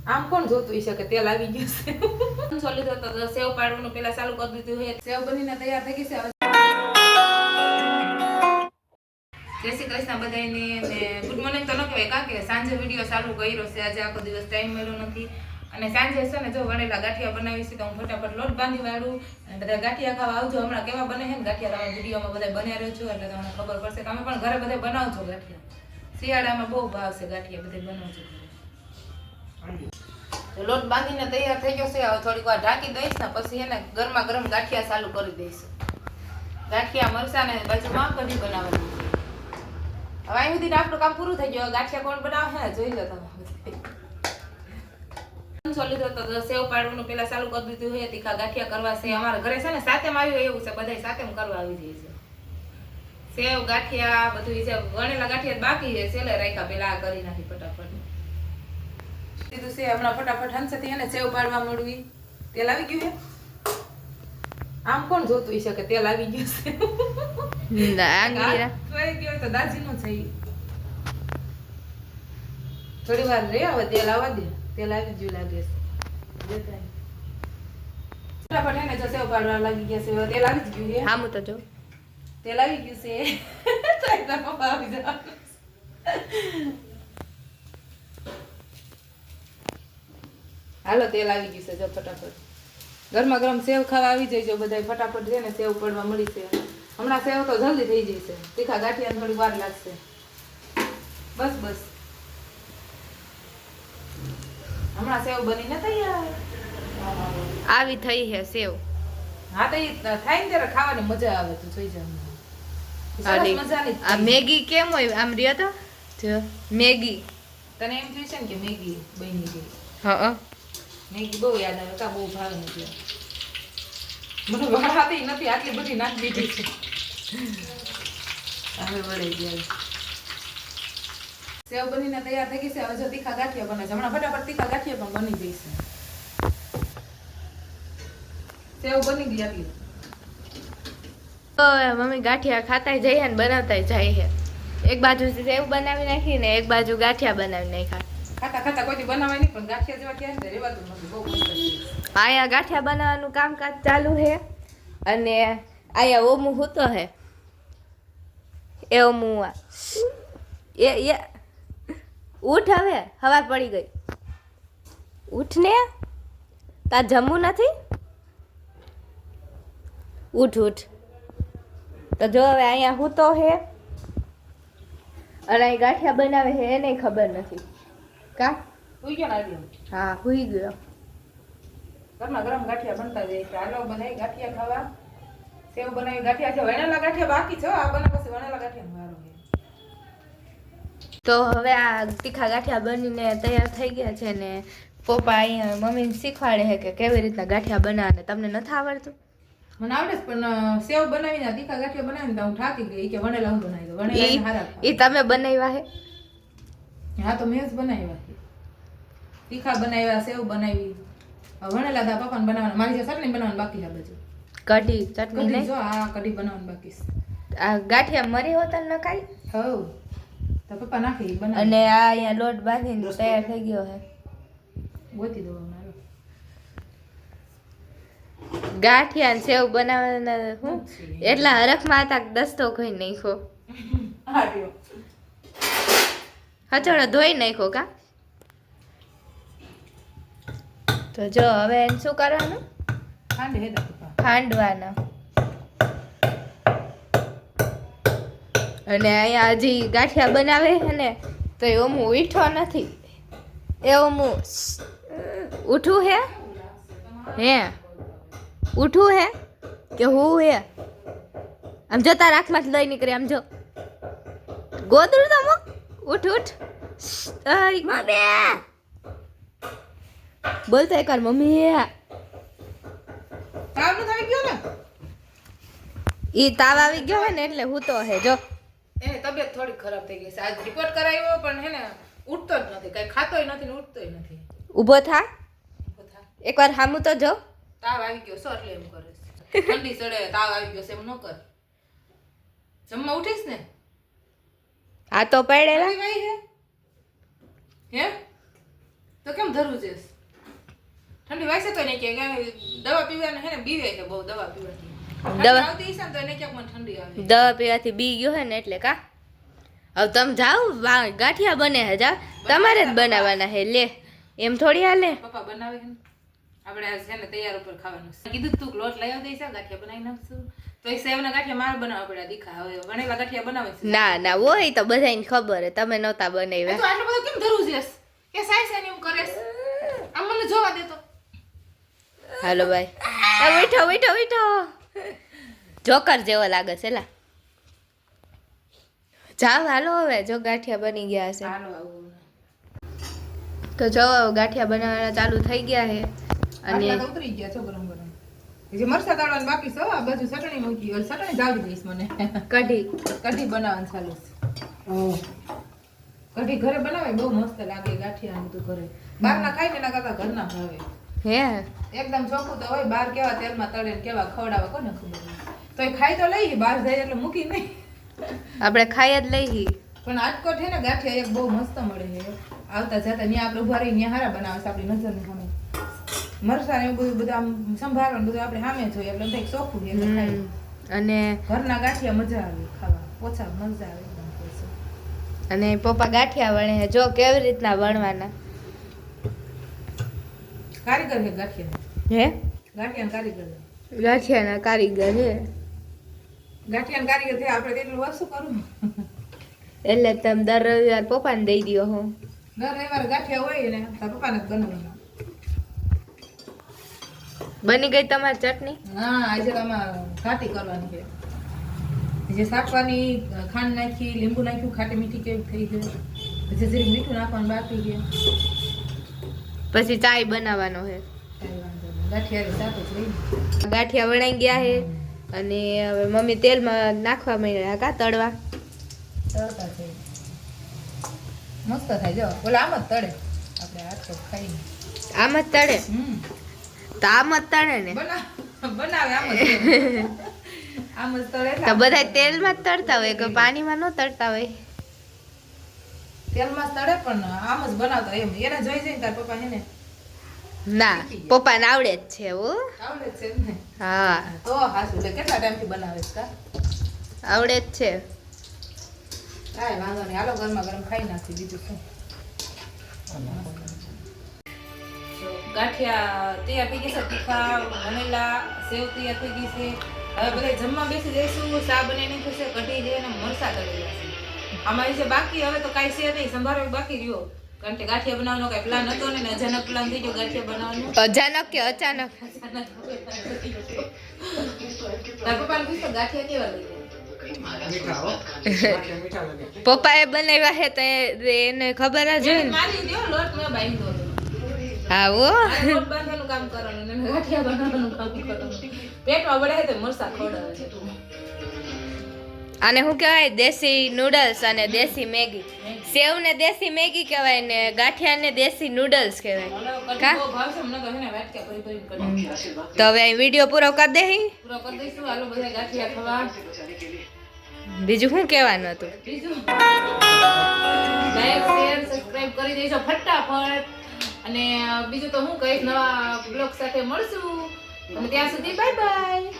આમ કોણ જોતું હશે કે તેલ આવી ગયું છે સોલી તો સેવ પાડવાનું પેલા ચાલુ કરી દીધું છે સેવ બનીને તૈયાર થઈ ગઈ છે જય શ્રી કૃષ્ણ બધાને ને ગુડ મોર્નિંગ તો ન કહેવાય કા કે સાંજે વિડીયો ચાલુ કર્યો છે આજે આખો દિવસ ટાઈમ મળ્યો નથી અને સાંજે છે ને જો વણેલા ગાંઠિયા બનાવી છે તો હું ફટાફટ લોટ બાંધી વાળું અને બધા ગાંઠિયા ખાવા આવજો હમણાં કેવા બને છે ને ગાંઠિયા તમે વિડીયોમાં બધા બન્યા રહ્યો છો એટલે તમને ખબર પડશે તમે પણ ઘરે બધા બનાવજો ગાંઠિયા શિયાળામાં બહુ ભાવ છે ગાંઠિયા બધા બનાવજો તો લોટ બાંધીને તૈયાર થઈ ગયો છે હવે થોડીક વાર ઢાંકી દઈશ ને પછી એને ગરમા ગરમ ગાંઠિયા ચાલુ કરી દઈશ ગાંઠિયા મરચાં ને બાજુમાં કઢી બનાવવાની હવે અહીં સુધી આપણું કામ પૂરું થઈ ગયું ગાંઠિયા કોણ બનાવે છે જોઈ લો તમે સોલી તો સેવ પાડવાનું પેલા ચાલુ કરી દીધું છે તીખા ગાંઠિયા કરવા છે અમારા ઘરે છે ને સાતેમ આવ્યું એવું છે બધા સાતેમ કરવા આવી જાય છે સેવ ગાંઠિયા બધું છે વણેલા ગાંઠિયા બાકી છે સેલે રાખ્યા પેલા આ કરી નાખી ફટાફટ દીધું છે હમણાં ફટાફટ હંસથી એને સેવ પાડવા મળવી તેલ આવી ગયું છે આમ કોણ જોતું હશે કે તેલ આવી ગયું છે ગયો તો દાજી નો છે થોડી વાર રે હવે તેલ આવવા દે તેલ આવી ગયું લાગે છે ફટાફટ એને જો સેવ પાડવા લાગી ગયા છે તેલ આવી જ ગયું છે હા હું તો જો તેલ આવી ગયું છે તો એકદમ પપ્પા આવી જાવ હાલો તેલ આવી ગયું છે જો ફટાફટ ગરમા ગરમ સેવ ખાવા આવી જાય જો બધા ફટાફટ છે ને સેવ પડવા મળી છે હમણાં સેવ તો જલ્દી થઈ જશે તીખા ગાંઠિયાને થોડી વાર લાગશે બસ બસ હમણાં સેવ બનીને તૈયાર આવી થઈ છે સેવ હા તો થાય ને ત્યારે ખાવાની મજા આવે તો જોઈ જાવ મજાની આ મેગી કેમ હોય આમ રહ્યો તો જો મેગી તને એમ થયું છે ને કે મેગી બની ગઈ હા મેગી બહુ યાદ આવે કા બહુ ભાવે નથી મને વાળાતી નથી આટલી બધી નાખી દીધી છે હવે વળી ગયા સેવ બનીને તૈયાર થઈ ગઈ છે હવે જો તીખા ગાંઠિયા બને છે હમણાં ફટાફટ તીખા ગાંઠિયા પણ બની જશે સેવ બની ગઈ આટલી મમ્મી ગાંઠિયા ખાતા જઈએ ને બનાવતા જાય છે એક બાજુ સેવ બનાવી નાખી ને એક બાજુ ગાંઠિયા બનાવી નાખ્યા ખાતા ખાતા કોઈ બનાવાય નહીં પણ ગાંઠિયા જેવા ક્યાં છે રેવાતું નથી બહુ મસ્ત અહીંયા ગાંઠિયા બનાવવાનું કામકાજ ચાલુ છે અને અહીંયા ઓમું હૂતો છે એ ઓમું એ ઉઠ હવે હવા પડી ગઈ ઉઠ ને તાર જમવું નથી ઉઠ ઉઠ તો જો હવે અહીંયા હૂતો છે અને અહીં ગાંઠિયા બનાવે છે એને ખબર નથી કા હુઈ ગયો ને હા હુઈ ગયો ગરમા ગરમ ગાંઠિયા બનતા જાય છે આલો બનાવી ગાંઠિયા ખાવા સેવ બનાવી ગાંઠિયા છે વણેલા ગાંઠિયા બાકી છે આ બને પછી વણેલા ગાંઠિયા મારો તો હવે આ તીખા ગાંઠિયા બનીને તૈયાર થઈ ગયા છે ને પપ્પા અહીંયા મમ્મીને શીખવાડે છે કે કેવી રીતના ગાંઠિયા બનાવે તમને નથી આવડતું મને આવડે છે પણ સેવ બનાવીને તીખા ગાંઠિયા બનાવીને હું થાકી ગઈ કે વણેલા હું બનાવી દઉં વણેલા હારા એ તમે બનાવ્યા હે હા તો મેં જ બનાવ્યા તીખા બનાવ્યા સેવ બનાવી વણેલા દા પપ્પાને બનાવવાના મારી જે ચટણી બનાવવાની બાકી છે બધું કઢી ચટણી નહીં જો આ કઢી બનાવવાની બાકી છે આ ગાંઠિયા મરી હોતા ન ખાઈ હવ તો પપ્પા નાખી બનાવી અને આ અહીંયા લોટ બાંધીને તૈયાર થઈ ગયો છે ગોતી દો મારો ગાંઠિયા ને સેવ બનાવવાના હું એટલા હરખમાં હતા દસ્તો ખોઈ નાખ્યો હાડ્યો હચોડો ધોઈ નાખ્યો કા તો જો હવે એને શું કરવાનું ખાંડ હે દા પપ્પા ખાંડવાના અને અહીંયા હજી ગાંઠિયા બનાવે છે ને તો એ ઓમું ઉઠો નથી એ ઓમું ઉઠું હે હે ઉઠું હે કે હું હે આમ જતા રાખમાં લઈ નીકળે આમ જો ગોદડું તો મૂક ઉઠ ઉઠ મમ્મી બોલતો એકવાર મમ્મી તાવ ન થઈ ગયો ને ઈ તાવ આવી ગયો હે ને એટલે હું તો હે જો એની તબિયત થોડી ખરાબ થઈ ગઈ છે આજ રિપોર્ટ કરાવ્યો પણ હે ને ઉઠતો જ નથી કઈ ખાતોય નથી ને ઉઠતોય નથી ઊભો થા એકવાર હામું તો જો તાવ આવી ગયો છો એટલે એમ કરે છે ઠંડી ચડે તાવ આવી ગયો છે એમ ન કર જમવા ઉઠીશ ને આ તો પડેલા હે તો કેમ કેમ ધરું છે ઠંડી વાગશે તો નહીં કે દવા પીવાને હે ને બીવે છે બહુ દવા પીવાથી દવા આવતી હશે ને તો એને ક્યાંક મને ઠંડી આવે દવા પીવાથી બી ગયો હે ને એટલે કા હવે તમે જાઓ ગાંઠિયા બને હે જાઓ તમારે જ બનાવવાના હે લે એમ થોડી હાલે પપ્પા બનાવે છે ને આપણે આ છે ને તૈયાર ઉપર ખાવાનું છે. કીધું તું લોટ લઈ આવતી છે ગાંઠિયા બનાવી નાખશું તો એ સેવના ગાંઠિયા મારે બનાવવા પડ્યા દીખા હવે વણેલા ગાંઠિયા બનાવે છે ના ના હોય તો બધાને ખબર હે તમે નહોતા એ બનાવ્યા તો આટલું બધું કેમ ધરું છે કે સાઈ સાઈ એમ કરે છે આમ મને જોવા દે તો હાલો ભાઈ બેઠો બેઠો બેઠો જોકર જેવો લાગે છે લા જાવ હાલો હવે જો ગાંઠિયા બની ગયા છે હાલો આવું તો જો ગાંઠિયા બનાવવાના ચાલુ થઈ ગયા છે અને આટલા તો ઉતરી ગયા છો ગરમ ગરમ જે મરચા તાળવાનું બાકી છે આ બાજુ ચટણી મૂકી ઓલ ચટણી જાવડી દઈશ મને કઢી કઢી બનાવવાનું ચાલુ છે કઢી ઘરે બનાવે બહુ મસ્ત લાગે ગાંઠિયા બધું ઘરે બહારના ખાઈ ને એના કરતા ઘરના ભાવે હે એકદમ ચોખ્ખું તો હોય બહાર કેવા તેલમાં તળે ને કેવા ખવડાવે કોને ખબર તો એ ખાઈ તો લઈ બહાર જાય એટલે મૂકી નહીં આપણે ખાઈ જ લઈ પણ આજકોટ છે ને ગાંઠિયા એક બહુ મસ્ત મળે છે આવતા જતા ત્યાં આપણે ઉભા રહી ત્યાં હારા બનાવે છે આપણી નજરની સામે મરચાં ને એવું બધું આમ સંભાળવાનું બધું આપણે સામે જોઈએ એટલે કંઈક ચોખ્ખું છે એટલે ખાઈ અને ઘરના ગાંઠિયા મજા આવે ખાવા ઓછા મજા આવે એકદમ કહે છે. અને પપ્પા ગાંઠિયા વણે છે જો કેવી રીતના વણવાના કારીગર છે ગાંઠિયા હે ગાંઠિયા કારીગર ગાંઠિયાના કારીગર હે ગાંઠિયા કારીગર છે આપણે તેટલું વસ્તુ કરું એટલે તમે દર રવિવાર પપ્પાને દઈ દ્યો હો દર રવિવારે ગાંઠિયા હોય ને તારા પપ્પાને જ બનાવવાના બની ગઈ તમારી ચટણી હા આજે તો આમાં ઘાટી કરવાની છે જે શાકવાની ખાંડ નાખી લીંબુ નાખ્યું ખાટી મીઠી કેવી થઈ ગઈ પછી જરીક મીઠું નાખવાનું બાકી છે પછી ચાય બનાવવાનો છે કાંઈ વાંધો નહીં ગાંઠિયા શાક જ લઈ ગાંઠિયા વણાઈ ગયા છે અને હવે મમ્મી તેલમાં નાખવા માંડ્યા કા તળવા તળતા છે મસ્ત થાય જો બોલે આમ જ તળે આપણે હાથ તો ખાઈને આમ જ તળે તો આમ જ તળે ને બનાવે આમ જ આમ જ તળે તો બધા તેલમાં જ તળતા હોય કે પાણીમાં ન તળતા હોય તેલમાં જ તળે પણ આમ જ બનાવતા એમ એને જોઈ જઈને તાર પપ્પા છે ને ના પપ્પાને આવડે જ છે હો આવડે જ છે ને હા તો હાસુ એટલે કેટલા ટાઈમથી બનાવે છે કા આવડે જ છે કાંઈ વાંધો નહીં હાલો ગરમા ગરમ ખાઈ નાખી બીજું શું ગાંઠિયા તૈયાર થઈ ગઈ છે તીખા વણેલા સેવ તૈયાર થઈ ગઈ છે હવે બધા જમવા બેસી જઈશું ચા બનાવીને થશે કઢી છે અને મરસા કરેલા છે અમારી છે બાકી હવે તો કાંઈ છે નહીં સંભારો બાકી રહ્યો કારણ કે ગાંઠિયા બનાવવાનો કાંઈ પ્લાન હતો ને અચાનક પ્લાન થઈ ગયો ગાંઠિયા બનાવવાનો અચાનક કે અચાનક તાર પપ્પાને પૂછતો ગાંઠિયા કેવા લઈ પપ્પાએ બનાવ્યા છે તો એને ખબર જ હોય ને મારી દો લોટ મેં બાંધ્યો હતો હા હો લોટ બાંધવાનું કામ કરવાનું ને ગાંઠિયા બનાવવાનું કામ કરવાનું પેટમાં બળે તો મરસા ખવડાવે છે આને શું કહેવાય દેશી નૂડલ્સ અને દેશી મેગી સેવ ને દેશી મેગી કહેવાય ને ગાંઠિયા ને દેશી નૂડલ્સ કહેવાય કા બહુ ભાવશે મને તો હે ને વાટકા ભરી ભરી કરી તો હવે અહીં વિડીયો પૂરો કરી દે પૂરો કરી દઈશું હાલો બધા ગાંઠિયા ખાવા બીજું શું કહેવાનું હતું બીજું લાઈક શેર સબસ્ક્રાઇબ કરી દેજો ફટાફટ અને બીજું તો હું કહીશ નવા બ્લોગ સાથે મળશું અને ત્યાં સુધી બાય બાય